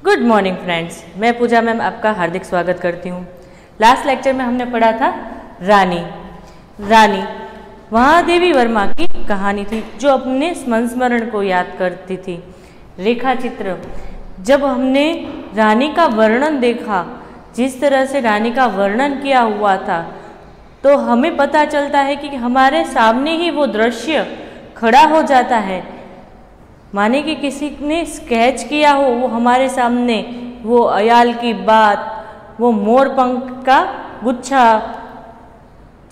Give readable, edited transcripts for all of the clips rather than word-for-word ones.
Good morning friends, मैं पूजा ma'am आपका हार्दिक स्वागत करती हूँ। लास्ट लेक्चर में हमने पढ़ा था रानी महादेवी वर्मा की कहानी थी जो अपने संस्मरण को याद करती थी। रेखा चित्र, जब हमने रानी का वर्णन देखा, जिस तरह से रानी का वर्णन किया हुआ था, तो हमें पता चलता है कि हमारे सामने ही वो दृश्य खड़ा हो जाता है, माने कि किसी ने स्केच किया हो वो हमारे सामने, वो अयाल की बात, वो मोर पंख का गुच्छा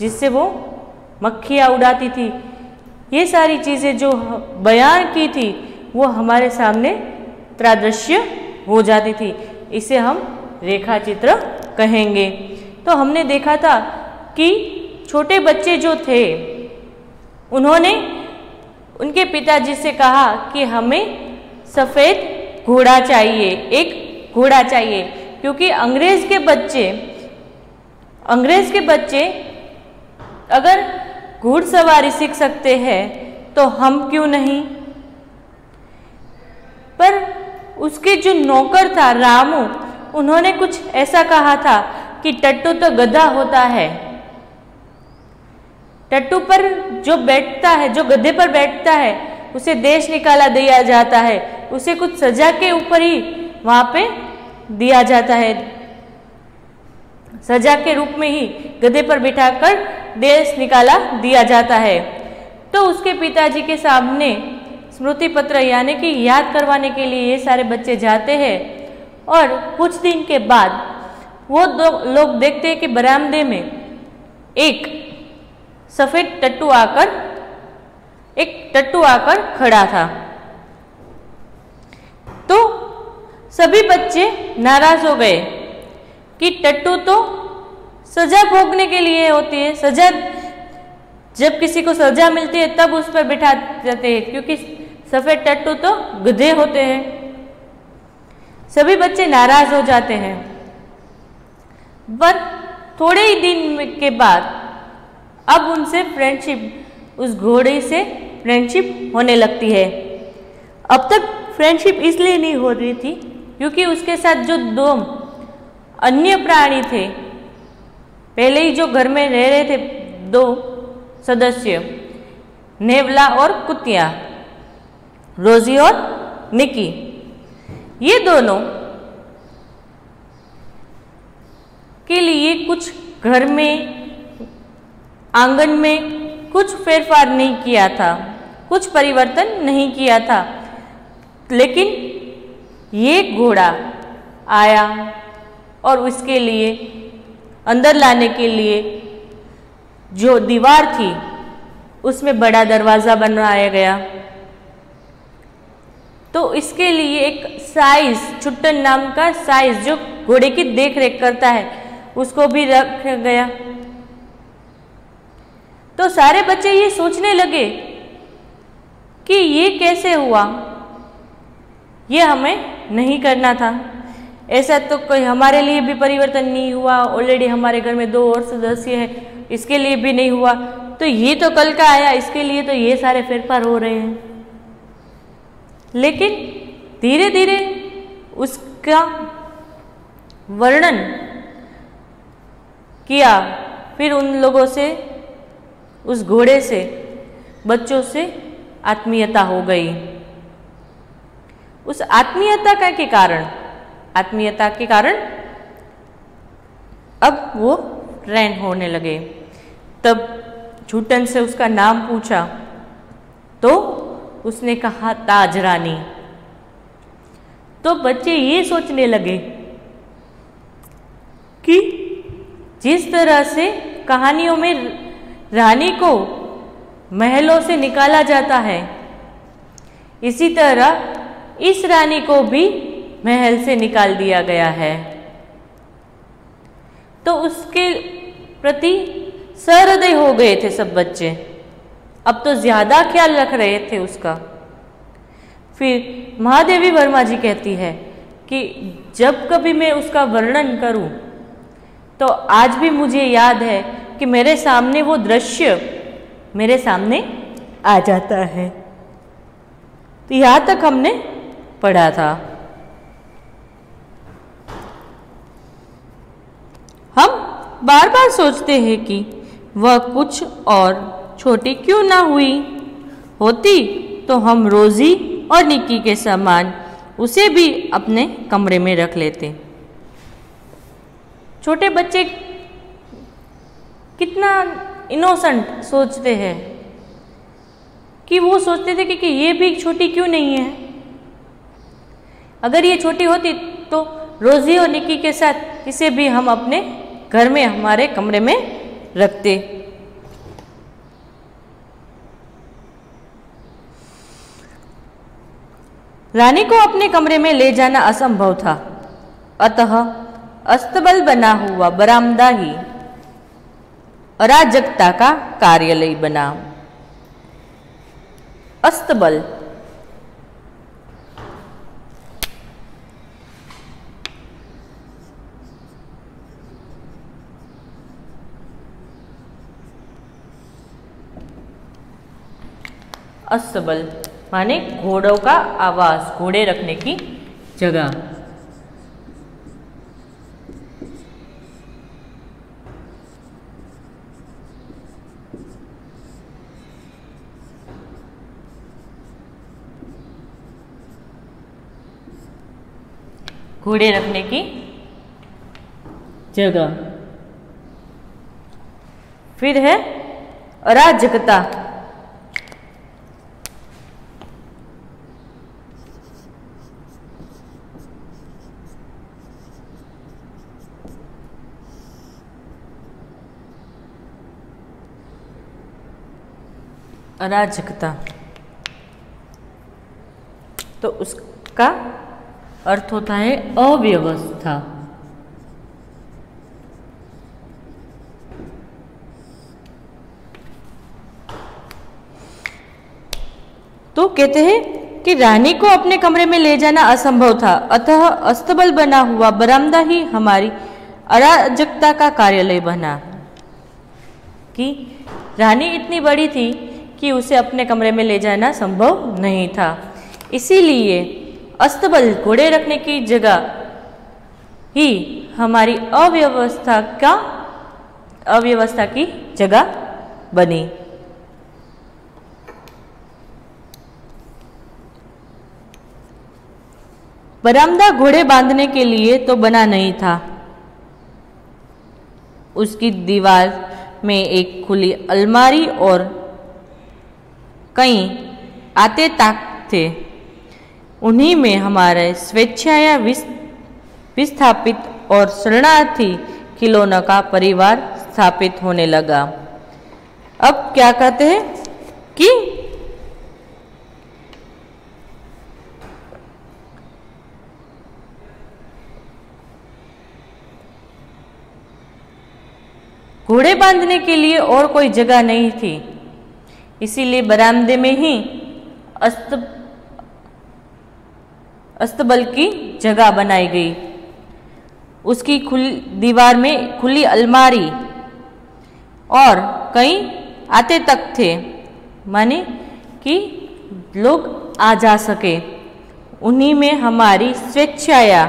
जिससे वो मक्खियाँ उड़ाती थी, ये सारी चीज़ें जो बयान की थी वो हमारे सामने त्रादृश्य हो जाती थी। इसे हम रेखा चित्र कहेंगे। तो हमने देखा था कि छोटे बच्चे जो थे उन्होंने उनके पिताजी से कहा कि हमें सफ़ेद घोड़ा चाहिए, एक घोड़ा चाहिए, क्योंकि अंग्रेज़ के बच्चे अगर घुड़सवारी सीख सकते हैं तो हम क्यों नहीं। पर उसके जो नौकर था रामू, उन्होंने कुछ ऐसा कहा था कि टट्टू तो गधा होता है, टट्टू पर जो बैठता है, जो गधे पर बैठता है, उसे देश निकाला दिया जाता है, उसे कुछ सजा के ऊपर ही वहाँ पे दिया जाता है, सजा के रूप में ही गधे पर बिठाकर देश निकाला दिया जाता है। तो उसके पिताजी के सामने स्मृति पत्र यानी कि याद करवाने के लिए ये सारे बच्चे जाते हैं, और कुछ दिन के बाद वो दो लोग देखते हैं कि बरामदे में एक सफ़ेद टट्टू आकर खड़ा था। तो सभी बच्चे नाराज हो गए कि टट्टू तो सजा भोगने के लिए होती है, सजा जब किसी को सजा मिलती है तब उस पर बिठा जाते हैं, क्योंकि सफ़ेद टट्टू तो गधे होते हैं। सभी बच्चे नाराज हो जाते हैं। पर थोड़े ही दिन के बाद अब उनसे फ्रेंडशिप, उस घोड़े से फ्रेंडशिप होने लगती है। अब तक फ्रेंडशिप इसलिए नहीं हो रही थी क्योंकि उसके साथ जो दो अन्य प्राणी थे, पहले ही जो घर में रह रहे थे दो सदस्य, नेवला और कुतिया, रोजी और निकी, ये दोनों के लिए कुछ घर में, आंगन में कुछ फेरफार नहीं किया था, कुछ परिवर्तन नहीं किया था, लेकिन ये घोड़ा आया और उसके लिए अंदर लाने के लिए जो दीवार थी उसमें बड़ा दरवाज़ा बनाया गया। तो इसके लिए एक साइज, छुट्टन नाम का साइज जो घोड़े की देख रेख करता है, उसको भी रखा गया। तो सारे बच्चे ये सोचने लगे कि ये कैसे हुआ, ये हमें नहीं करना था, ऐसा तो कोई हमारे लिए भी परिवर्तन नहीं हुआ, ऑलरेडी हमारे घर में दो और सदस्य हैं, इसके लिए भी नहीं हुआ, तो ये तो कल का आया, इसके लिए तो ये सारे फेरफार हो रहे हैं। लेकिन धीरे धीरे उसका वर्णन किया, फिर उन लोगों से, उस घोड़े से, बच्चों से आत्मीयता हो गई। उस आत्मीयता के कारण अब वो फ्रेंड होने लगे। तब छुट्टन से उसका नाम पूछा तो उसने कहा ताज रानी। तो बच्चे ये सोचने लगे कि जिस तरह से कहानियों में रानी को महलों से निकाला जाता है, इसी तरह इस रानी को भी महल से निकाल दिया गया है। तो उसके प्रति सहृदय हो गए थे सब बच्चे, अब तो ज्यादा ख्याल रख रहे थे उसका। फिर महादेवी वर्मा जी कहती है कि जब कभी मैं उसका वर्णन करूं तो आज भी मुझे याद है कि मेरे सामने वो दृश्य मेरे सामने आ जाता है। तो यहाँ तक हमने पढ़ा था। बार बार सोचते हैं कि वह कुछ और छोटी क्यों ना हुई होती तो हम रोजी और निक्की के समान उसे भी अपने कमरे में रख लेते। छोटे बच्चे कितना इनोसेंट सोचते हैं कि वो सोचते थे कि ये भी छोटी क्यों नहीं है। अगर ये छोटी होती तो रोजी और निक्की के साथ इसे भी हम अपने घर में हमारे कमरे में रखते। रानी को अपने कमरे में ले जाना असंभव था, अतः अस्तबल बना हुआ बरामदा ही अराजकता का कार्यालय बना। अस्तबल अस्तबल माने घोड़ों का आवास, घोड़े रखने की जगह। घोड़े रखने की जगह। फिर है अराजकता। अराजकता तो उसका अर्थ होता है अव्यवस्था। तो कहते हैं कि रानी को अपने कमरे में ले जाना असंभव था, अतः अस्तबल बना हुआ बरामदा ही हमारी अराजकता का कार्यालय बना। कि रानी इतनी बड़ी थी कि उसे अपने कमरे में ले जाना संभव नहीं था, इसीलिए अस्तबल घोड़े रखने की जगह ही हमारी अव्यवस्था की जगह बनी। बरामदा घोड़े बांधने के लिए तो बना नहीं था। उसकी दीवार में एक खुली अलमारी और कई आते ताक थे। उन्हीं में हमारे स्वेच्छाया विस्थापित और शरणार्थी खिलौनों का परिवार स्थापित होने लगा। अब क्या कहते हैं कि घोड़े बांधने के लिए और कोई जगह नहीं थी, इसीलिए बरामदे में ही अस्तबल की जगह बनाई गई। उसकी दीवार में खुली अलमारी और कई आते तक थे, माने कि लोग आ जा सके। उन्हीं में हमारी स्वेच्छाया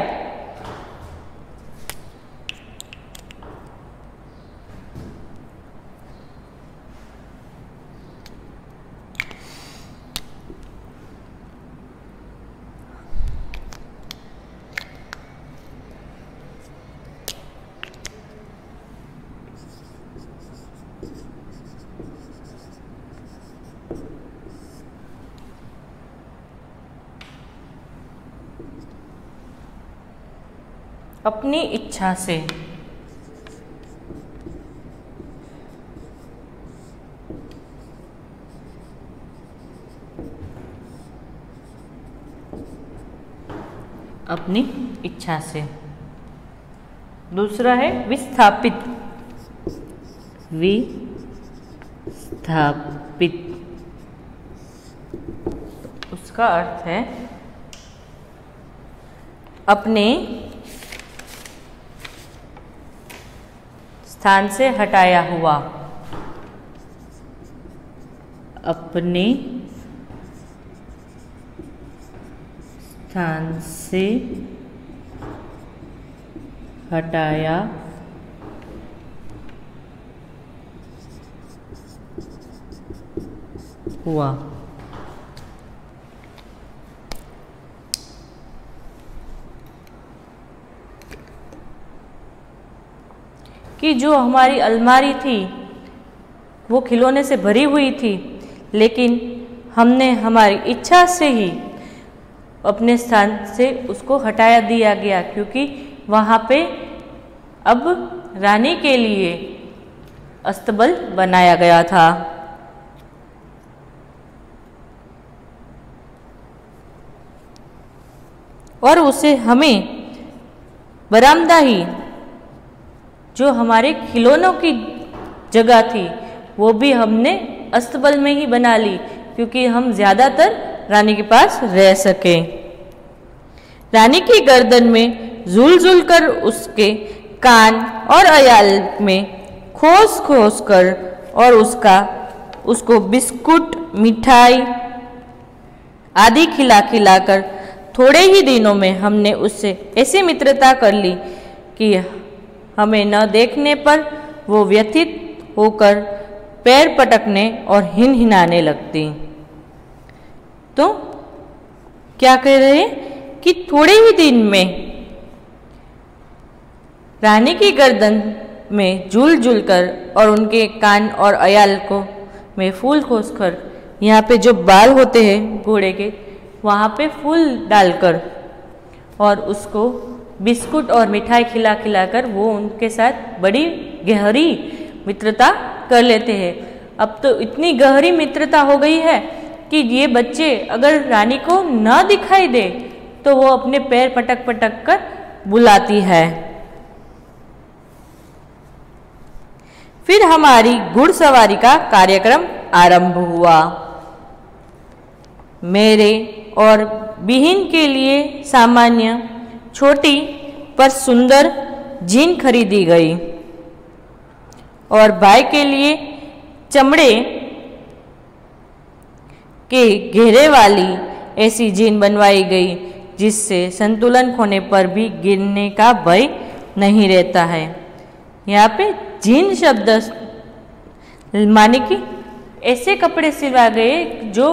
अपनी इच्छा से अपनी इच्छा से। दूसरा है विस्थापित। विस्थापित उसका अर्थ है अपने स्थान से हटाया हुआ। अपने स्थान से हटाया हुआ। कि जो हमारी अलमारी थी वो खिलौने से भरी हुई थी, लेकिन हमने हमारी इच्छा से ही अपने स्थान से उसको हटाया दिया गया, क्योंकि वहाँ पे अब रानी के लिए अस्तबल बनाया गया था। और उसे हमें बरामदा ही, जो हमारे खिलौनों की जगह थी, वो भी हमने अस्तबल में ही बना ली, क्योंकि हम ज़्यादातर रानी के पास रह सके। रानी की गर्दन में झूल झूल कर, उसके कान और अयाल में खोस खोस कर और उसको बिस्कुट, मिठाई आदि खिला खिलाकर थोड़े ही दिनों में हमने उससे ऐसी मित्रता कर ली कि हमें न देखने पर वो व्यथित होकर पैर पटकने और हिनहिनाने लगती। तो क्या कह रहे हैं कि थोड़े ही दिन में रानी की गर्दन में झूल झूल कर और उनके कान और अयाल को में फूल खोस कर, यहाँ पे जो बाल होते हैं घोड़े के, वहाँ पे फूल डालकर और उसको बिस्कुट और मिठाई खिला खिलाकर वो उनके साथ बड़ी गहरी मित्रता कर लेते हैं। अब तो इतनी गहरी मित्रता हो गई है कि ये बच्चे अगर रानी को न दिखाई दे तो वो अपने पैर पटक पटक कर बुलाती है। फिर हमारी घुड़सवारी का कार्यक्रम आरंभ हुआ। मेरे और बिहिन के लिए सामान्य छोटी पर सुंदर जीन खरीदी गई और भाई के लिए चमड़े के घेरे वाली ऐसी जीन बनवाई गई जिससे संतुलन खोने पर भी गिरने का भय नहीं रहता है। यहाँ पे जीन शब्द माने कि ऐसे कपड़े सिलवा गए जो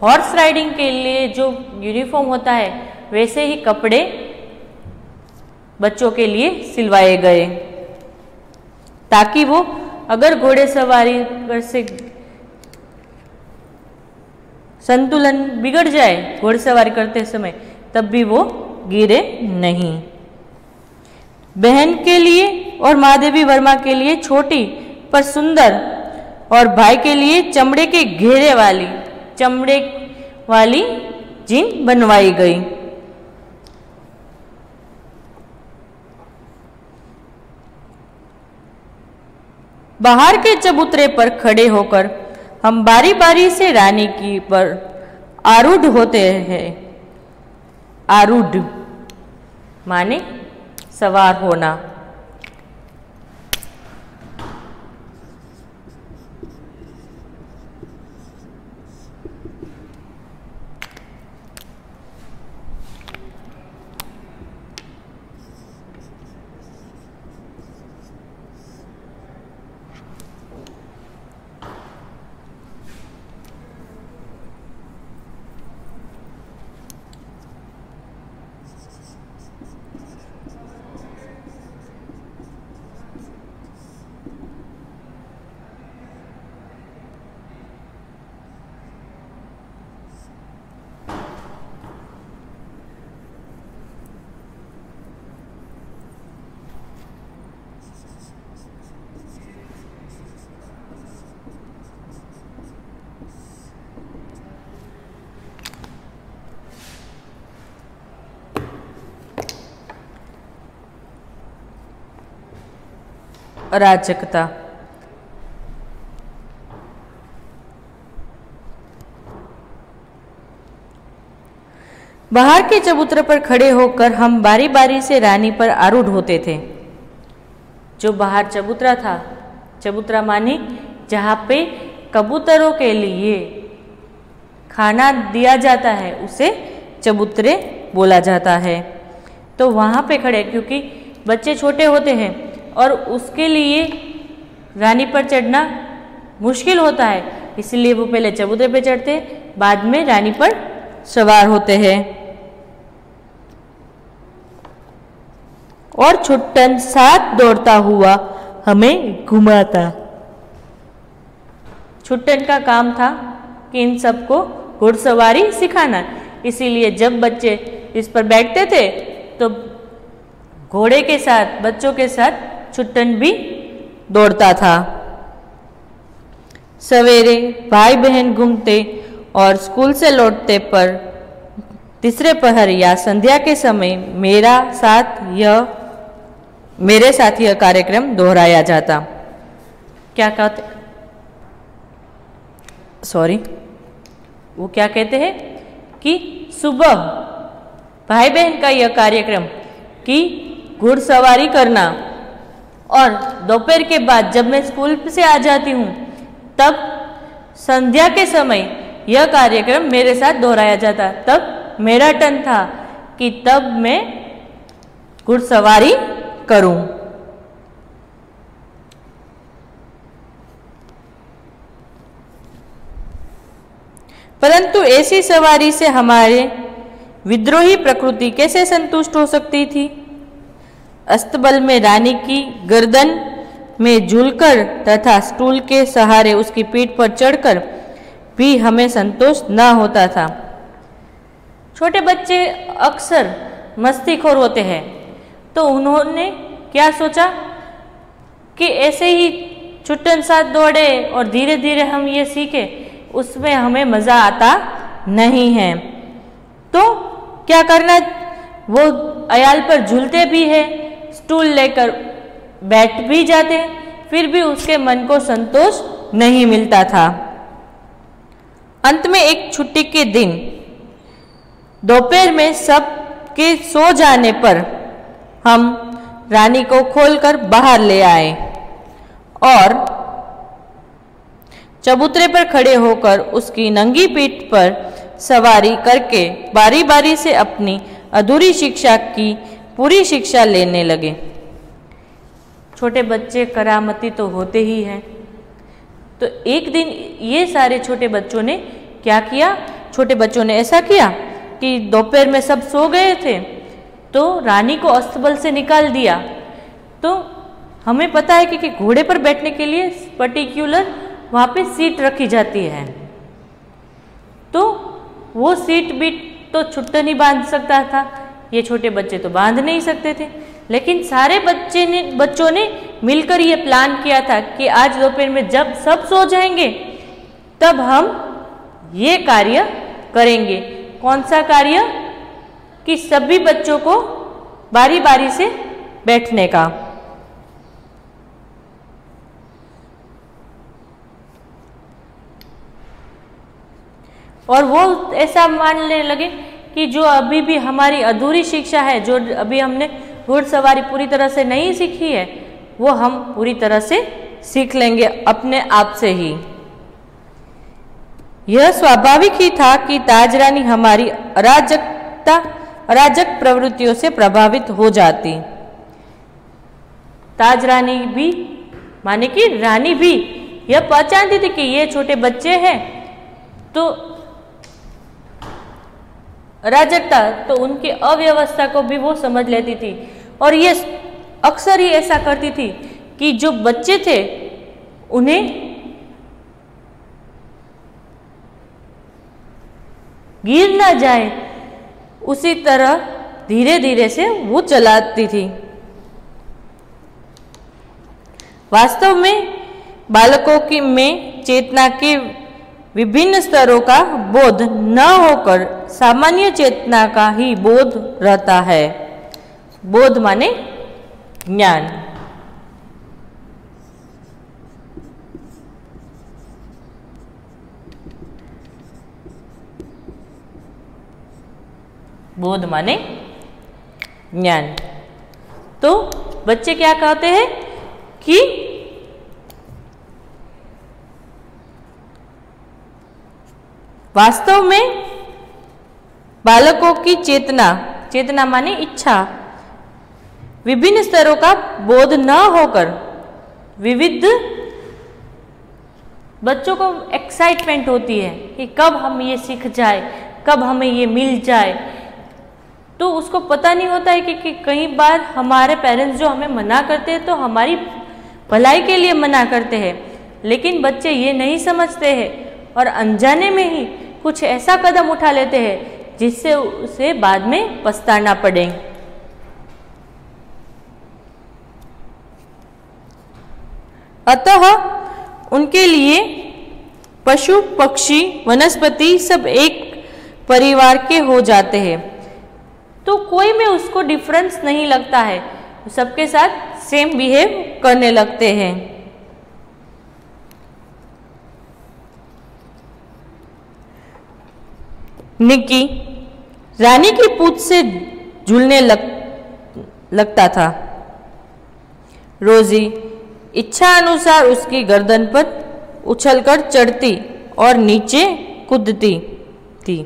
हॉर्स राइडिंग के लिए जो यूनिफॉर्म होता है वैसे ही कपड़े बच्चों के लिए सिलवाए गए, ताकि वो अगर घोड़े सवारी से संतुलन बिगड़ जाए घोड़सवारी करते समय तब भी वो गिरे नहीं। बहन के लिए और महादेवी वर्मा के लिए छोटी पर सुंदर और भाई के लिए चमड़े के घेरे वाली जीन बनवाई गई। बाहर के चबूतरे पर खड़े होकर हम बारी बारी से रानी की पर आरूढ़ होते हैं। आरूढ़ माने सवार होना। अराजकता। बाहर के चबूतरे पर खड़े होकर हम बारी बारी से रानी पर आरूढ़ होते थे। जो बाहर चबूतरा था, चबूतरा माने जहाँ पे कबूतरों के लिए खाना दिया जाता है उसे चबूतरे बोला जाता है। तो वहाँ पे खड़े, क्योंकि बच्चे छोटे होते हैं और उसके लिए रानी पर चढ़ना मुश्किल होता है, इसलिए वो पहले चबूतरे पे चढ़ते, बाद में रानी पर सवार होते हैं। और छुट्टन साथ दौड़ता हुआ हमें घुमाता। छुट्टन का काम था कि इन सबको घुड़सवारी सिखाना, इसीलिए जब बच्चे इस पर बैठते थे तो घोड़े के साथ, बच्चों के साथ छुट्टन भी दौड़ता था। सवेरे भाई बहन घूमते और स्कूल से लौटते पर तीसरे पहर या संध्या के समय मेरे साथ यह कार्यक्रम दोहराया जाता। क्या कहते, वो क्या कहते हैं कि सुबह भाई बहन का यह कार्यक्रम कि घुड़सवारी करना, और दोपहर के बाद जब मैं स्कूल से आ जाती हूँ तब संध्या के समय यह कार्यक्रम मेरे साथ दोहराया जाता। तब मेरा टर्न था कि तब मैं घुड़सवारी करूं। परंतु ऐसी सवारी से हमारे विद्रोही प्रकृति कैसे संतुष्ट हो सकती थी? अस्तबल में रानी की गर्दन में झूलकर तथा स्टूल के सहारे उसकी पीठ पर चढ़कर भी हमें संतोष न होता था। छोटे बच्चे अक्सर मस्तीखोर होते हैं, तो उन्होंने क्या सोचा कि ऐसे ही छुट्टन साथ दौड़े और धीरे धीरे हम ये सीखे, उसमें हमें मज़ा आता नहीं है। तो क्या करना, वो अयाल पर झूलते भी है, स्टूल लेकर बैठ भी जाते, फिर भी उसके मन को संतोष नहीं मिलता था। अंत में एक छुट्टी के दिन दोपहर में सबके सो जाने पर हम रानी को खोलकर बाहर ले आए और चबूतरे पर खड़े होकर उसकी नंगी पीठ पर सवारी करके बारी बारी से अपनी अधूरी शिक्षा की पूरी शिक्षा लेने लगे। छोटे बच्चे करामती तो होते ही हैं। तो एक दिन ये सारे छोटे बच्चों ने क्या किया, छोटे बच्चों ने ऐसा किया कि दोपहर में सब सो गए थे तो रानी को अस्तबल से निकाल दिया। तो हमें पता है कि घोड़े पर बैठने के लिए पर्टिकुलर वहाँ पे सीट रखी जाती है, तो वो सीट भी तो छुट्टन ही बांध सकता था, ये छोटे बच्चे तो बांध नहीं सकते थे। लेकिन सारे बच्चों ने मिलकर ये प्लान किया था कि आज दोपहर में जब सब सो जाएंगे तब हम ये कार्य करेंगे। कौन सा कार्य? कि सभी बच्चों को बारी बारी से बैठने का। और वो ऐसा मानने लगे कि जो अभी भी हमारी अधूरी शिक्षा है, जो अभी हमने घुड़सवारी पूरी तरह से नहीं सीखी है, वो हम पूरी तरह से सीख लेंगे अपने आप से ही। यह स्वाभाविक ही था कि ताजरानी हमारी अराजक प्रवृत्तियों से प्रभावित हो जाती। ताजरानी भी माने कि रानी भी यह पहचानती थी कि ये छोटे बच्चे हैं, तो अराजकता तो उनकी अव्यवस्था को भी वो समझ लेती थी। और ये अक्सर ही ऐसा करती थी कि जो बच्चे थे उन्हें गिर ना जाए, उसी तरह धीरे धीरे से वो चलाती थी। वास्तव में बालकों की में चेतना के विभिन्न स्तरों का बोध न होकर सामान्य चेतना का ही बोध रहता है। बोध माने ज्ञान। बोध माने ज्ञान। तो बच्चे क्या कहते हैं कि वास्तव में बालकों की चेतना माने इच्छा, विभिन्न स्तरों का बोध न होकर विविध बच्चों को एक्साइटमेंट होती है कि कब हम ये सीख जाए, कब हमें ये मिल जाए। तो उसको पता नहीं होता है कि कई बार हमारे पेरेंट्स जो हमें मना करते हैं तो हमारी भलाई के लिए मना करते हैं, लेकिन बच्चे ये नहीं समझते हैं और अनजाने में ही कुछ ऐसा कदम उठा लेते हैं जिससे उसे बाद में पछताना पड़े। अतः उनके लिए पशु, पक्षी, वनस्पति सब एक परिवार के हो जाते हैं। तो कोई में उसको डिफरेंस नहीं लगता है, सबके साथ सेम बिहेव करने लगते हैं। निकी रानी की पूंछ से झूलने लगता था। रोजी इच्छा अनुसार उसकी गर्दन पर उछलकर चढ़ती और नीचे कूदती थी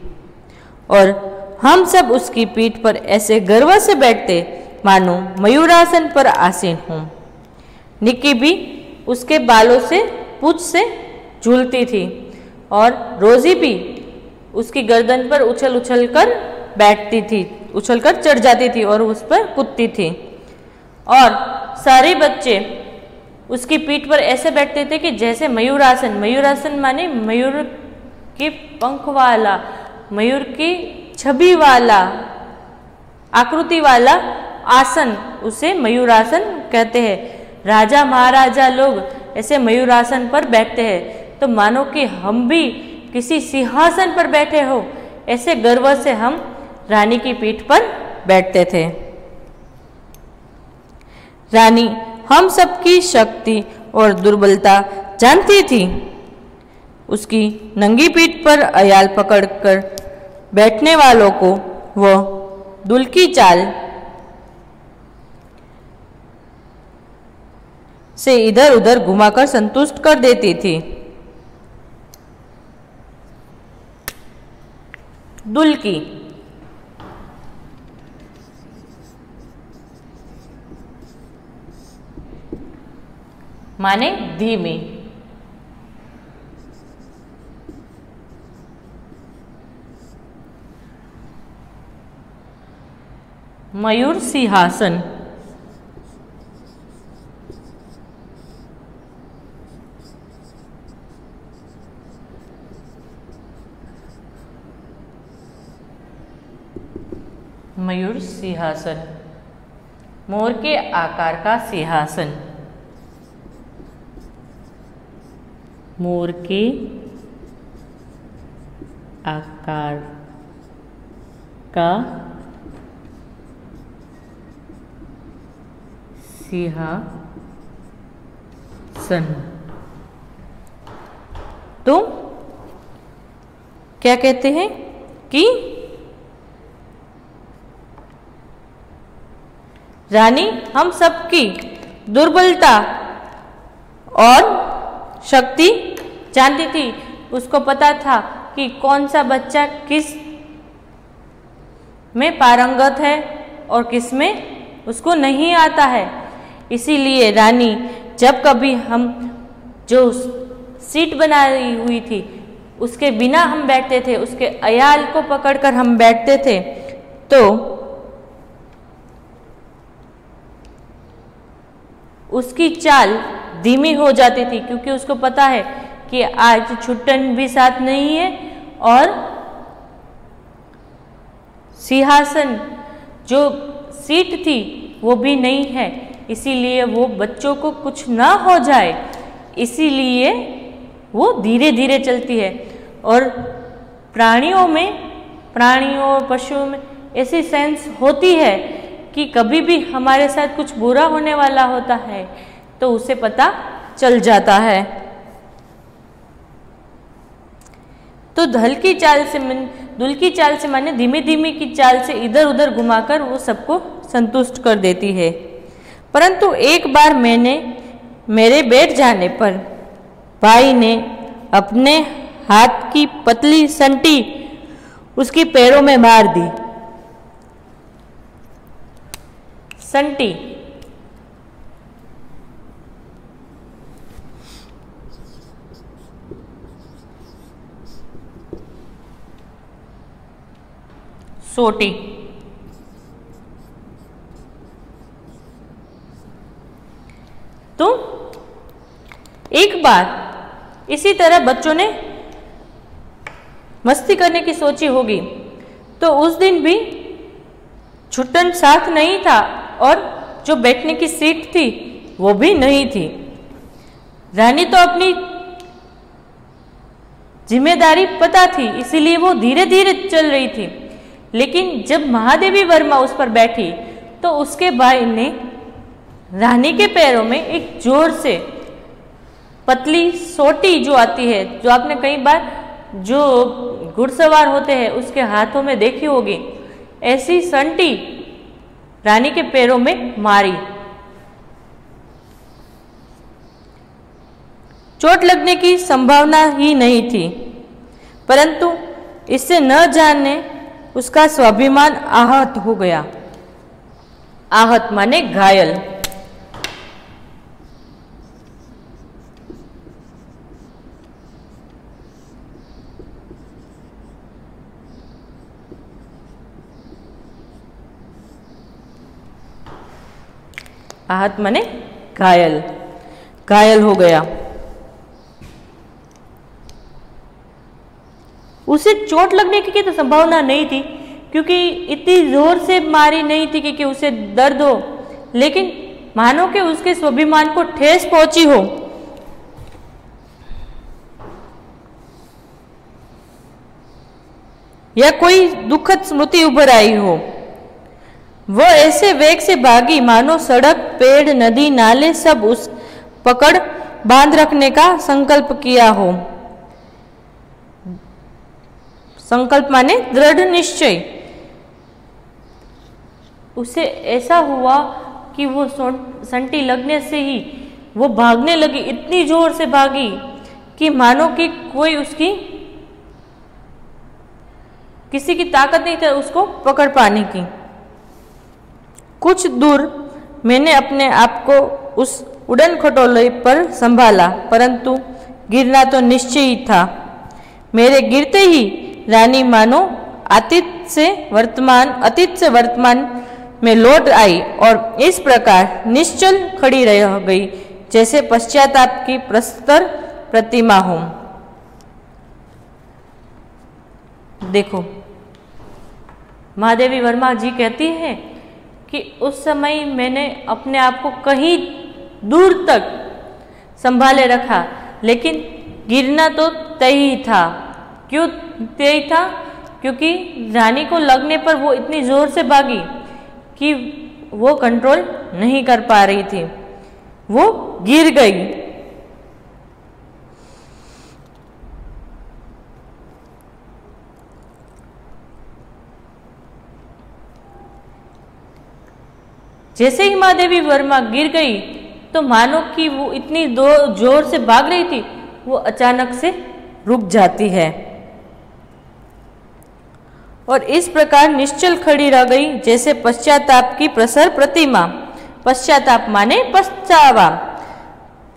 और हम सब उसकी पीठ पर ऐसे गर्व से बैठते मानो मयूरासन पर आसीन हों। निक्की भी उसके बालों से, पूंछ से झूलती थी और रोजी भी उसकी गर्दन पर उछल उछल कर बैठती थी, उछलकर चढ़ जाती थी और उस पर कूदती थी। और सारे बच्चे उसकी पीठ पर ऐसे बैठते थे कि जैसे मयूरासन, मयूरासन माने मयूर के पंख वाला, मयूर की छवि वाला, आकृति वाला आसन, उसे मयूरासन कहते हैं। राजा महाराजा लोग ऐसे मयूरासन पर बैठते हैं, तो मानो कि हम भी किसी सिंहासन पर बैठे हो, ऐसे गर्व से हम रानी की पीठ पर बैठते थे। रानी हम सबकी शक्ति और दुर्बलता जानती थी। उसकी नंगी पीठ पर अयाल पकड़कर बैठने वालों को वह दुल की चाल से इधर उधर घुमाकर संतुष्ट कर देती थी। दुल की माने धीमी। मयूर सिंहासन, मयूर सिंहासन, मोर के आकार का सिंहासन, मोर के आकार का सिंहासन। तो क्या कहते हैं कि रानी हम सबकी दुर्बलता और शक्ति जानती थी। उसको पता था कि कौन सा बच्चा किस में पारंगत है और किस में उसको नहीं आता है। इसीलिए रानी जब कभी हम जो सीट बनाई हुई थी उसके बिना हम बैठते थे, उसके अयाल को पकड़कर हम बैठते थे, तो उसकी चाल धीमी हो जाती थी, क्योंकि उसको पता है कि आज छुट्टन भी साथ नहीं है और सिंहासन जो सीट थी वो भी नहीं है। इसीलिए वो बच्चों को कुछ ना हो जाए, इसीलिए वो धीरे धीरे चलती है। और प्राणियों और पशुओं में ऐसी सेंस होती है कि कभी भी हमारे साथ कुछ बुरा होने वाला होता है तो उसे पता चल जाता है। तो दुल की चाल से माने धीमी धीमी की चाल से इधर उधर घुमाकर वो सबको संतुष्ट कर देती है। परंतु एक बार मेरे बैठ जाने पर भाई ने अपने हाथ की पतली संटी उसकी पैरों में मार दी। संटी सोटी। तो एक बार इसी तरह बच्चों ने मस्ती करने की सोची होगी, तो उस दिन भी छुट्टन साथ नहीं था और जो बैठने की सीट थी वो भी नहीं थी। रानी तो अपनी जिम्मेदारी पता थी, इसीलिए वो धीरे धीरे चल रही थी। लेकिन जब महादेवी वर्मा उस पर बैठी तो उसके भाई ने रानी के पैरों में एक जोर से पतली सोटी जो आती है, जो आपने कई बार जो घुड़सवार होते हैं उसके हाथों में देखी होगी, ऐसी संटी रानी के पैरों में मारी। चोट लगने की संभावना ही नहीं थी, परंतु इससे न जानने उसका स्वाभिमान आहत हो गया। आहत माने घायल। आहत माने घायल, घायल हो गया। उसे चोट लगने की तो संभावना नहीं थी, क्योंकि इतनी जोर से मारी नहीं थी कि उसे दर्द हो, लेकिन मानो कि उसके स्वाभिमान को ठेस पहुंची हो। या कोई दुखद स्मृति उभर आई हो। वह ऐसे वेग से भागी मानो सड़क, पेड़, नदी, नाले सब उस पकड़ बांध रखने का संकल्प किया हो। संकल्प माने दृढ़ निश्चय। उसे ऐसा हुआ कि वो संटी लगने से ही वो भागने लगी, इतनी जोर से भागी कि मानो कि कोई उसकी किसी की ताकत नहीं था उसको पकड़ पाने की। कुछ दूर मैंने अपने आप को उस उड़न खटोले पर संभाला, परंतु गिरना तो निश्चय ही था। मेरे गिरते ही रानी मानो अतीत से वर्तमान में लौट आई और इस प्रकार निश्चल खड़ी रह गई, जैसे पश्चाताप की प्रस्तर प्रतिमा हो। देखो, महादेवी वर्मा जी कहती है कि उस समय मैंने अपने आप को कहीं दूर तक संभाले रखा, लेकिन गिरना तो तय ही था। क्यों तय था? क्योंकि रानी को लगने पर वो इतनी जोर से भागी कि वो कंट्रोल नहीं कर पा रही थी, वो गिर गई। जैसे ही महादेवी वर्मा गिर गई तो मानो कि वो इतनी जोर से भाग रही थी, वो अचानक से रुक जाती है और इस प्रकार निश्चल खड़ी रह गई, जैसे पश्चाताप की प्रसर प्रतिमा। पश्चाताप माने पछतावा,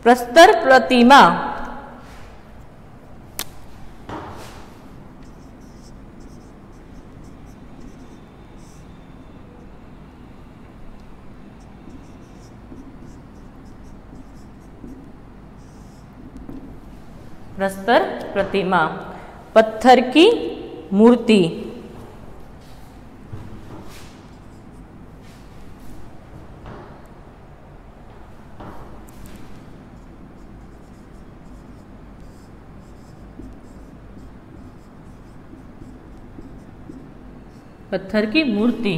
प्रस्तर प्रतिमा। प्रस्तर प्रतिमा, पत्थर की मूर्ति। पत्थर की मूर्ति।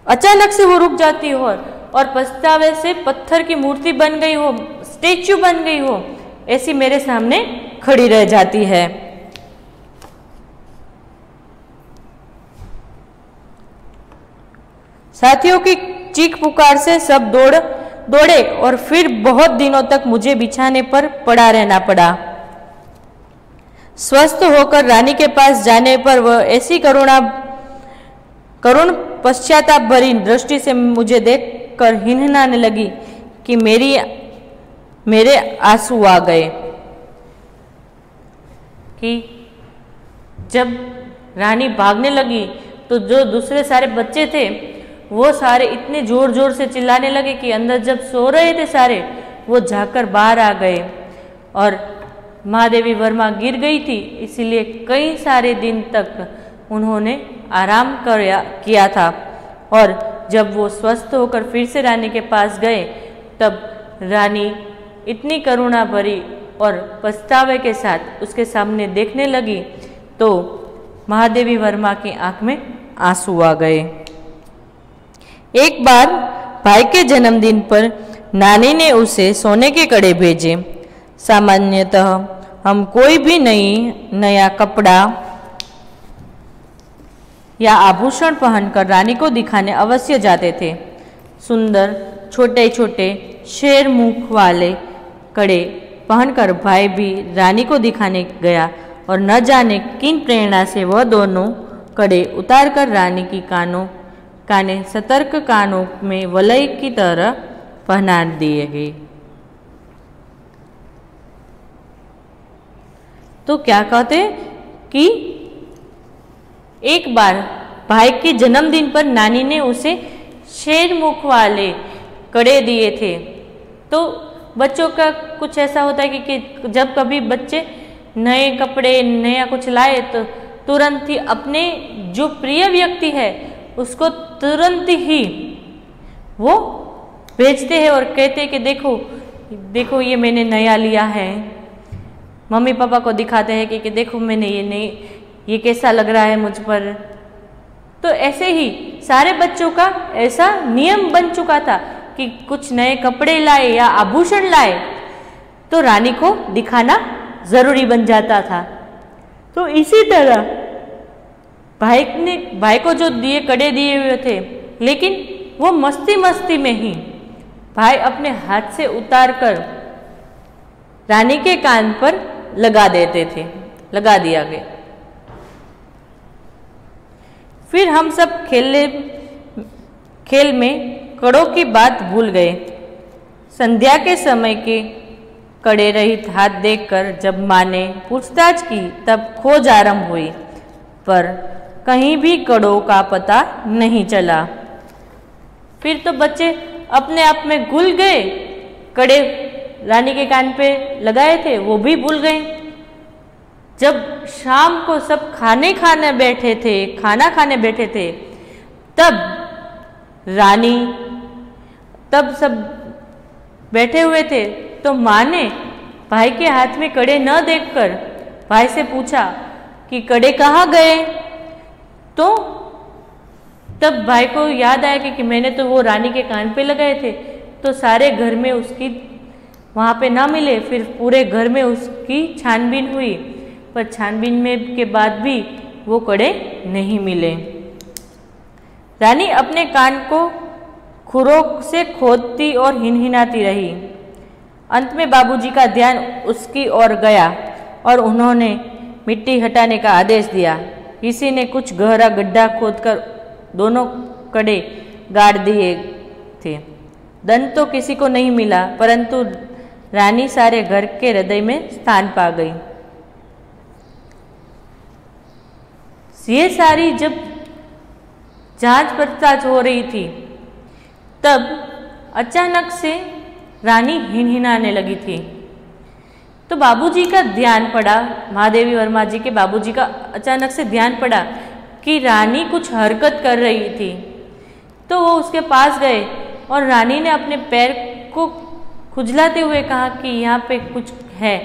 अचानक से वो रुक जाती हो और पछतावे से पत्थर की मूर्ति बन गई हो, स्टेच्यू बन गई हो, ऐसी मेरे सामने खड़ी रह जाती है। साथियों की चीख पुकार से सब दौड़े और फिर बहुत दिनों तक मुझे बिछाने पर पड़ा रहना पड़ा। स्वस्थ होकर रानी के पास जाने पर वह ऐसी करुण पश्चाताप भरी दृष्टि से मुझे देखकर हिनहिनाने लगी कि मेरे आंसू आ गए। कि जब रानी भागने लगी तो जो दूसरे सारे बच्चे थे वो सारे इतने जोर जोर से चिल्लाने लगे कि अंदर जब सो रहे थे सारे वो जाकर बाहर आ गए। और महादेवी वर्मा गिर गई थी, इसीलिए कई सारे दिन तक उन्होंने आराम किया था। और जब वो स्वस्थ होकर फिर से रानी के पास गए तब रानी इतनी करुणा भरी और पछतावे के साथ उसके सामने देखने लगी तो महादेवी वर्मा की आंख में आंसू आ गए। एक बार भाई के जन्मदिन पर नानी ने उसे सोने के कड़े भेजे। सामान्यतः हम कोई भी नया कपड़ा या आभूषण पहनकर रानी को दिखाने अवश्य जाते थे। सुंदर छोटे छोटे शेर मुख वाले कड़े पहनकर भाई भी रानी को दिखाने गया और न जाने किन प्रेरणा से वह दोनों कड़े उतारकर रानी की काने सतर्क कानों में वलय की तरह पहना दिए गए। तो क्या कहते कि एक बार भाई के जन्मदिन पर नानी ने उसे शेर मुख वाले कड़े दिए थे। तो बच्चों का कुछ ऐसा होता है कि जब कभी बच्चे नए कपड़े नया कुछ लाए तो तुरंत ही अपने जो प्रिय व्यक्ति है उसको तुरंत ही वो भेजते हैं और कहते हैं कि देखो देखो ये मैंने नया लिया है। मम्मी पापा को दिखाते हैं कि देखो मैंने ये कैसा लग रहा है मुझ पर। तो ऐसे ही सारे बच्चों का ऐसा नियम बन चुका था कि कुछ नए कपड़े लाए या आभूषण लाए तो रानी को दिखाना जरूरी बन जाता था। तो इसी तरह भाई को जो कड़े दिए हुए थे, लेकिन वो मस्ती मस्ती में ही भाई अपने हाथ से उतार कर रानी के कान पर लगा दिया गया। फिर हम सब खेल में कड़ों की बात भूल गए। संध्या के समय के कड़े रहित हाथ देखकर जब माँ ने पूछताछ की तब खोज आरंभ हुई, पर कहीं भी कड़ों का पता नहीं चला। फिर तो बच्चे अपने आप में घुल गए। कड़े रानी के कान पे लगाए थे वो भी भूल गए। जब शाम को सब खाना खाने बैठे थे तब सब बैठे हुए थे तो माँ ने भाई के हाथ में कड़े न देखकर भाई से पूछा कि कड़े कहाँ गए। तो तब भाई को याद आया कि मैंने तो वो रानी के कान पे लगाए थे। तो सारे घर में उसकी वहाँ पे ना मिले। फिर पूरे घर में उसकी छानबीन हुई, पर छानबीन में के बाद भी वो कड़े नहीं मिले। रानी अपने कान को खुरों से खोदती और हिनहिनाती रही। अंत में बाबूजी का ध्यान उसकी ओर गया और उन्होंने मिट्टी हटाने का आदेश दिया। किसी ने कुछ गहरा गड्ढा खोदकर दोनों कड़े गाड़ दिए थे। धन तो किसी को नहीं मिला, परंतु रानी सारे घर के हृदय में स्थान पा गई। ये सारी जब जांच पड़ताल हो रही थी तब अचानक से रानी हिनहिनाने लगी थी। तो बाबूजी का ध्यान पड़ा, महादेवी वर्मा जी के बाबूजी का अचानक से ध्यान पड़ा कि रानी कुछ हरकत कर रही थी। तो वो उसके पास गए और रानी ने अपने पैर को खुजलाते हुए कहा कि यहाँ पे कुछ है।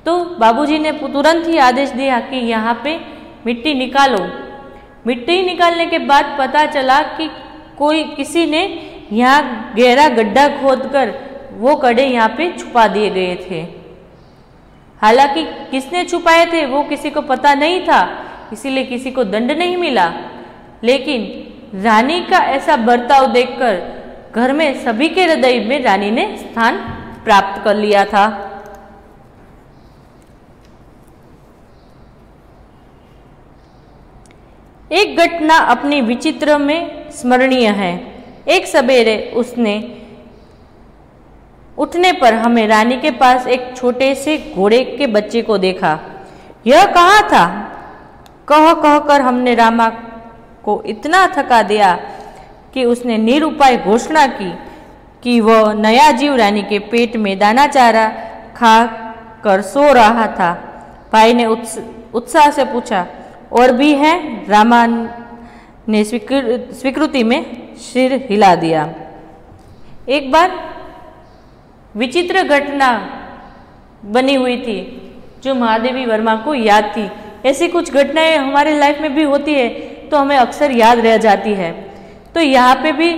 तो बाबूजी ने तुरंत ही आदेश दिया कि यहाँ पे मिट्टी निकालो। मिट्टी निकालने के बाद पता चला कि किसी ने यहाँ गहरा गड्ढा खोदकर वो कड़े यहाँ पे छुपा दिए गए थे। हालांकि किसने छुपाए थे वो किसी को पता नहीं था, इसीलिए किसी को दंड नहीं मिला। लेकिन रानी का ऐसा बर्ताव देखकर घर में सभी के हृदय में रानी ने स्थान प्राप्त कर लिया था। एक घटना अपनी विचित्र में स्मरणीय है। एक सवेरे उसने उठने पर हमें रानी के पास एक छोटे से घोड़े के बच्चे को देखा। यह कहाँ था? कह कहकर हमने रामा को इतना थका दिया कि उसने निरुपाय घोषणा की कि वह नया जीव रानी के पेट में दाना चारा खा कर सो रहा था। भाई ने उत्साह से पूछा, और भी है? रामा ने स्वीकृति में सिर हिला दिया। एक बार विचित्र घटना बनी हुई थी जो महादेवी वर्मा को याद थी। ऐसी कुछ घटनाएं हमारे लाइफ में भी होती है तो हमें अक्सर याद रह जाती है। तो यहाँ पे भी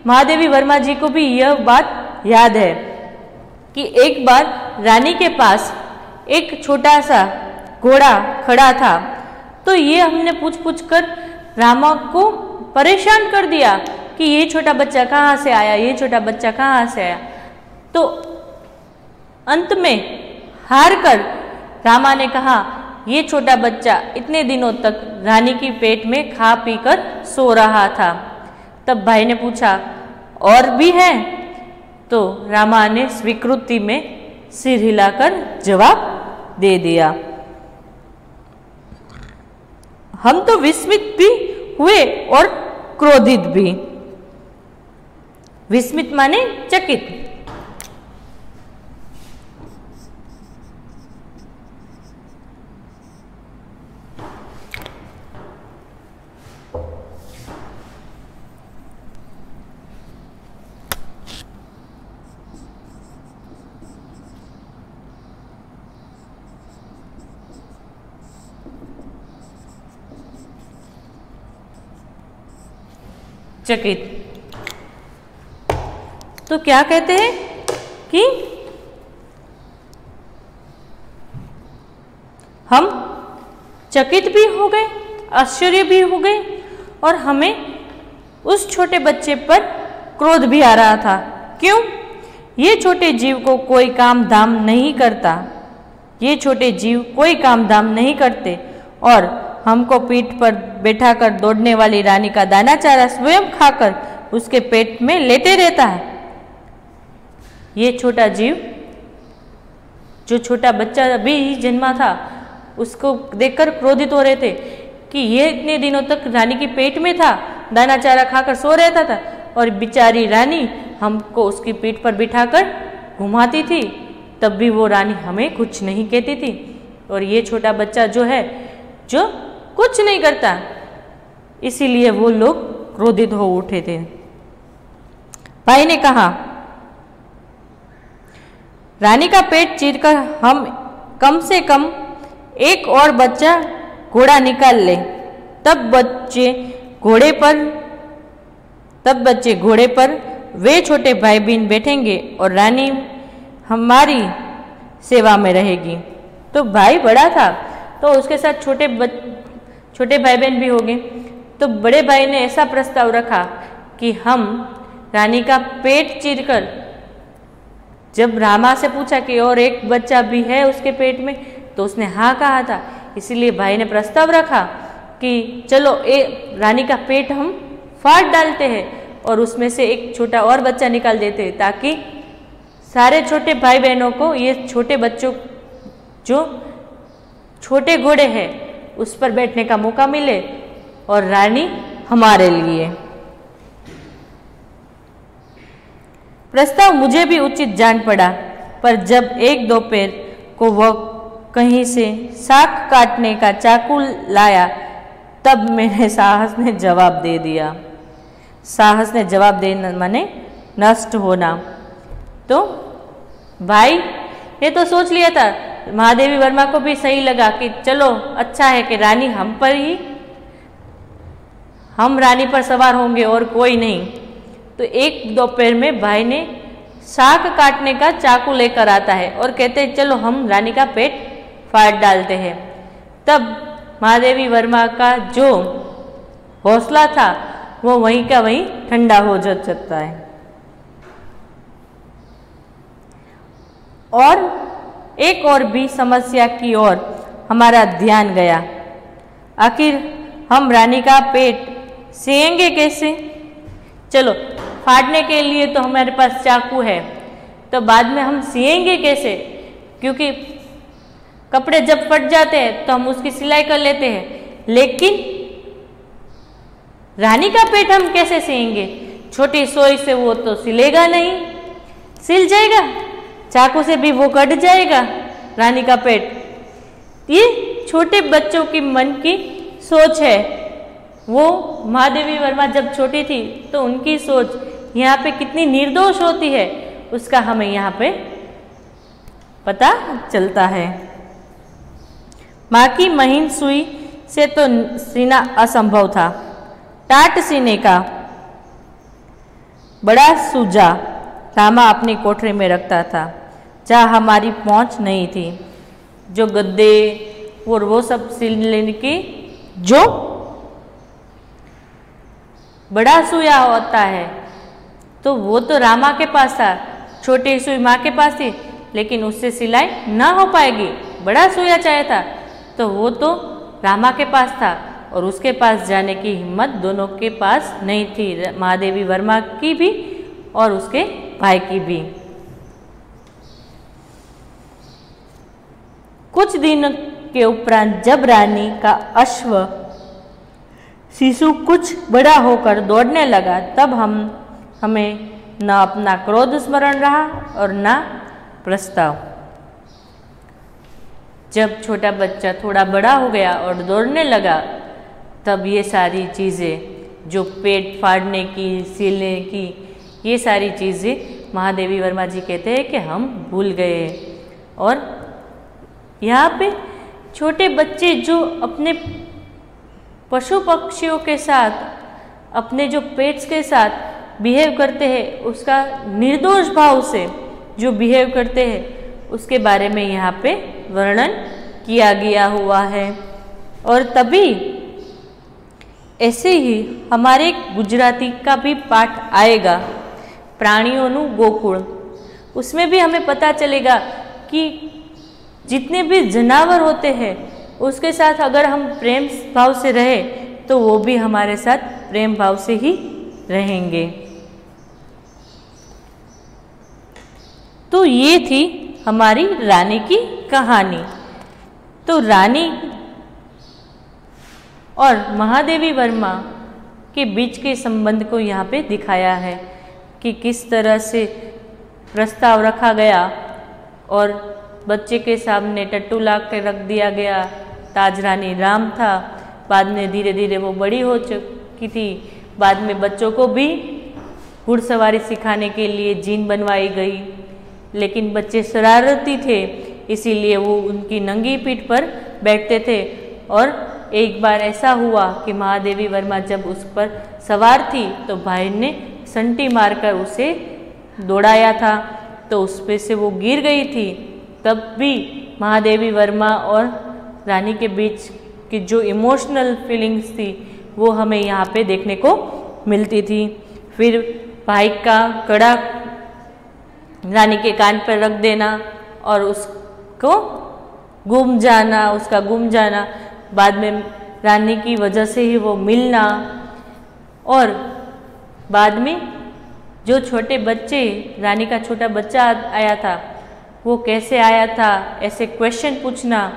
महादेवी वर्मा जी को भी यह बात याद है कि एक बार रानी के पास एक छोटा सा घोड़ा खड़ा था। तो ये हमने पूछ कर रामा को परेशान कर दिया कि ये छोटा बच्चा कहाँ से आया, ये छोटा बच्चा कहाँ से आया। तो अंत में हार कर रामा ने कहा, ये छोटा बच्चा इतने दिनों तक रानी की पेट में खा पी कर सो रहा था। तब भाई ने पूछा, और भी है? तो रामा ने स्वीकृति में सिर हिलाकर जवाब दे दिया। हम तो विस्मित भी हुए और क्रोधित भी। विस्मित माने चकित। चकित। तो क्या कहते हैं कि हम चकित भी हो गए, आश्चर्य भी हो गए और हमें उस छोटे बच्चे पर क्रोध भी आ रहा था। क्यों? ये छोटे जीव को कोई काम धाम नहीं करता, ये छोटे जीव कोई काम धाम नहीं करते और हमको पीठ पर बैठाकर दौड़ने वाली रानी का दाना चारा स्वयं खाकर उसके पेट में लेटे रहता है। ये छोटा जीव, जो छोटा बच्चा अभी ही जन्मा था, उसको देखकर क्रोधित हो रहे थे कि ये इतने दिनों तक रानी के पेट में था, दाना चारा खाकर सो रहता था और बेचारी रानी हमको उसकी पीठ पर बिठाकर घुमाती थी, तब भी वो रानी हमें कुछ नहीं कहती थी। और ये छोटा बच्चा जो है, जो कुछ नहीं करता, इसीलिए वो लोग क्रोधित हो उठे थे। भाई ने कहा, रानी का पेट चीरकर हम कम से कम एक और बच्चा घोड़ा निकाल ले, तब बच्चे घोड़े पर वे छोटे भाई बहन बैठेंगे और रानी हमारी सेवा में रहेगी। तो भाई बड़ा था तो उसके साथ छोटे भाई बहन भी हो गए। तो बड़े भाई ने ऐसा प्रस्ताव रखा कि हम रानी का पेट चीरकर, जब रामा से पूछा कि और एक बच्चा भी है उसके पेट में, तो उसने हाँ कहा था। इसीलिए भाई ने प्रस्ताव रखा कि चलो रानी का पेट हम फाड़ डालते हैं और उसमें से एक छोटा और बच्चा निकाल देते हैं, ताकि सारे छोटे भाई बहनों को ये छोटे बच्चों, जो छोटे घोड़े हैं, उस पर बैठने का मौका मिले और रानी हमारे लिए। प्रस्ताव मुझे भी उचित जान पड़ा, पर जब एक दोपहर को वह कहीं से साग काटने का चाकू लाया, तब मेरे साहस ने जवाब दे दिया। साहस ने जवाब देना माने नष्ट होना। तो भाई ये तो सोच लिया था, महादेवी वर्मा को भी सही लगा कि चलो अच्छा है कि रानी हम रानी पर सवार होंगे और कोई नहीं। तो एक दोपहर में भाई ने साग काटने का चाकू लेकर आता है और कहते हैं चलो हम रानी का पेट फाड़ डालते हैं। तब महादेवी वर्मा का जो हौसला था वो वहीं का वहीं ठंडा हो जाता है। और एक और भी समस्या की ओर हमारा ध्यान गया। आखिर हम रानी का पेट सिएंगे कैसे? चलो फाड़ने के लिए तो हमारे पास चाकू है, तो बाद में हम सिएंगे कैसे? क्योंकि कपड़े जब फट जाते हैं तो हम उसकी सिलाई कर लेते हैं, लेकिन रानी का पेट हम कैसे सिलेंगे? छोटी सुई से वो तो सिलेगा नहीं, सिल जाएगा, चाकू से भी वो कट जाएगा रानी का पेट। ये छोटे बच्चों की मन की सोच है। वो महादेवी वर्मा जब छोटी थी तो उनकी सोच यहाँ पे कितनी निर्दोष होती है उसका हमें यहाँ पे पता चलता है। माँ की महीन सुई से तो सीना असंभव था, टाट सीने का बड़ा सूजा रामा अपनी कोठरी में रखता था, जहाँ हमारी पहुँच नहीं थी। जो गद्दे और वो सब सिलने की जो बड़ा सुया होता है तो वो तो रामा के पास था, छोटी सुई माँ के पास थी, लेकिन उससे सिलाई ना हो पाएगी। बड़ा सुया चाहिए था तो वो तो रामा के पास था और उसके पास जाने की हिम्मत दोनों के पास नहीं थी, महादेवी वर्मा की भी और उसके भाई की भी। कुछ दिन के उपरांत जब रानी का अश्व शिशु कुछ बड़ा होकर दौड़ने लगा, तब हमें न अपना क्रोध स्मरण रहा और न प्रस्ताव। जब छोटा बच्चा थोड़ा बड़ा हो गया और दौड़ने लगा, तब ये सारी चीज़ें जो पेट फाड़ने की, सिलने की, ये सारी चीज़ें महादेवी वर्मा जी कहते हैं कि हम भूल गए। और यहाँ पे छोटे बच्चे जो अपने पशु पक्षियों के साथ, अपने जो पेट्स के साथ बिहेव करते हैं, उसका निर्दोष भाव से जो बिहेव करते हैं उसके बारे में यहाँ पे वर्णन किया गया हुआ है। और तभी ऐसे ही हमारे गुजराती का भी पाठ आएगा, प्राणियों गोकुल। उसमें भी हमें पता चलेगा कि जितने भी जानवर होते हैं उसके साथ अगर हम प्रेम भाव से रहे तो वो भी हमारे साथ प्रेम भाव से ही रहेंगे। तो ये थी हमारी रानी की कहानी। तो रानी और महादेवी वर्मा के बीच के संबंध को यहाँ पे दिखाया है कि किस तरह से प्रस्ताव रखा गया और बच्चे के सामने टट्टू ला के रख दिया गया। ताज रानी राम था, बाद में धीरे धीरे वो बड़ी हो चुकी थी। बाद में बच्चों को भी घुड़सवारी सिखाने के लिए जीन बनवाई गई, लेकिन बच्चे शरारती थे, इसीलिए वो उनकी नंगी पीठ पर बैठते थे। और एक बार ऐसा हुआ कि महादेवी वर्मा जब उस पर सवार थी तो भाई ने संटी मारकर उसे दौड़ाया था, तो उस पे से वो गिर गई थी। तब भी महादेवी वर्मा और रानी के बीच की जो इमोशनल फीलिंग्स थी वो हमें यहाँ पे देखने को मिलती थी। फिर भाई का कड़ा रानी के कान पर रख देना और उसको गुम जाना, उसका गुम जाना, बाद में रानी की वजह से ही वो मिलना। और बाद में जो छोटे बच्चे, रानी का छोटा बच्चा आया था, वो कैसे आया था, ऐसे क्वेश्चन पूछना।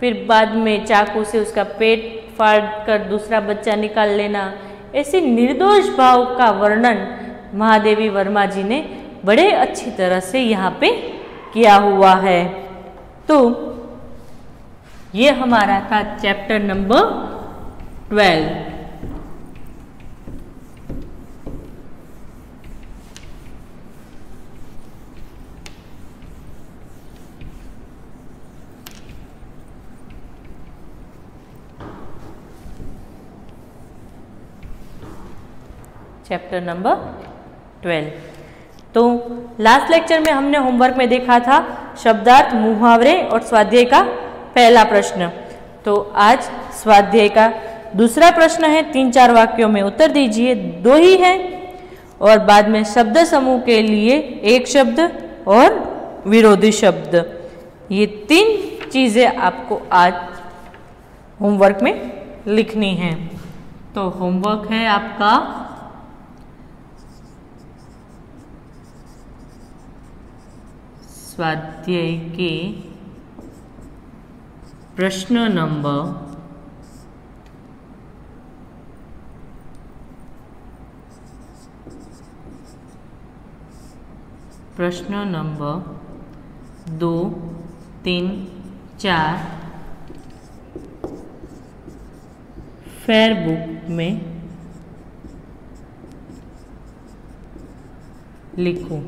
फिर बाद में चाकू से उसका पेट फाड़ कर दूसरा बच्चा निकाल लेना। ऐसे निर्दोष भाव का वर्णन महादेवी वर्मा जी ने बड़े अच्छी तरह से यहाँ पे किया हुआ है। तो ये हमारा था चैप्टर नंबर 12। Chapter number 12। तो लास्ट लेक्चर में हमने होमवर्क में देखा था शब्दार्थ, मुहावरे और स्वाध्याय का पहला प्रश्न। तो आज स्वाध्याय का दूसरा प्रश्न है, 3-4 वाक्यों में उत्तर दीजिए। 2 ही है और बाद में शब्द समूह के लिए 1 शब्द और विरोधी शब्द। ये 3 चीज़ें आपको आज होमवर्क में लिखनी है। तो होमवर्क है आपका स्वाध्याय के प्रश्न नंबर प्रश्न नंबर 2, 3, 4 फेयर बुक में लिखो।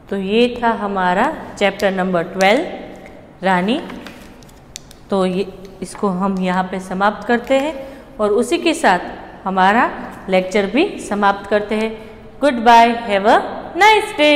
तो ये था हमारा चैप्टर नंबर 12 रानी। तो ये इसको हम यहाँ पे समाप्त करते हैं और उसी के साथ हमारा लेक्चर भी समाप्त करते हैं। Goodbye, have a nice day.